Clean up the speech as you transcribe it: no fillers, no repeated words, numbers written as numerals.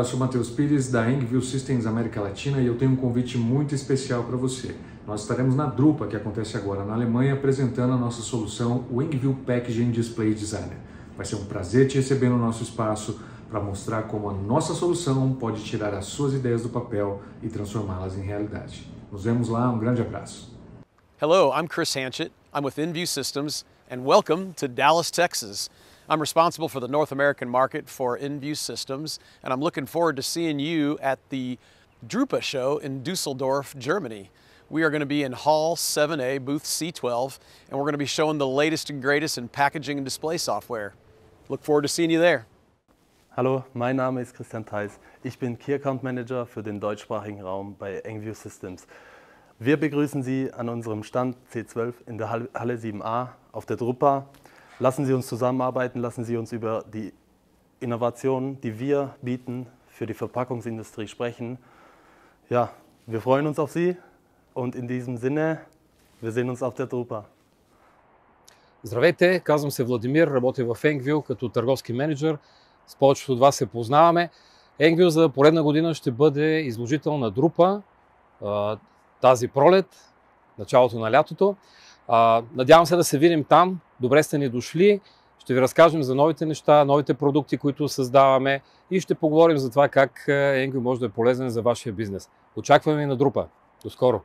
sou Matheus Pires da Engview Systems América Latina e eu tenho um convite muito especial para você. Nós estaremos na Drupa, que acontece agora na Alemanha, apresentando a nossa solução, o Engview Packaging Display Designer. Vai ser um prazer te receber no nosso espaço para mostrar como a nossa solução pode tirar as suas ideias do papel e transformá-las em realidade. Nos vemos lá, um grande abraço. Hello, I'm Chris Hanchett. I'm with Engview Systems, and welcome to Dallas, Texas. I'm responsible for the North American market for Engview Systems, and I'm looking forward to seeing you at the Drupa show in Dusseldorf, Germany. We are going to be in Hall 7A, booth C12, and we're going to be showing the latest and greatest in packaging and display software. Look forward to seeing you there. Hallo, mein Name ist Christian Theis. Ich bin Key Account Manager für den deutschsprachigen Raum bei Engview Systems. Wir begrüßen Sie an unserem Stand C12 in der Halle 7a auf der Drupa. Lassen Sie uns zusammenarbeiten, lassen Sie uns über die Innovationen, die wir bieten, für die Verpackungsindustrie sprechen. Ja, wir freuen uns auf Sie und in diesem Sinne, wir sehen uns auf der Drupa. Здравейте, казвам се Владимир, работя в Engview като търговски менеджер. С повечето от вас се познаваме. Engview за поредна година ще бъде изложител на Drupa тази пролет, началото на лятото. Надявам се да се видим там. Добре сте ни дошли. Ще ви разкажем за новите неща, новите продукти, които създаваме и ще поговорим за това как Engview може да е полезен за вашия бизнес. Очакваме ви на Drupa. До скоро!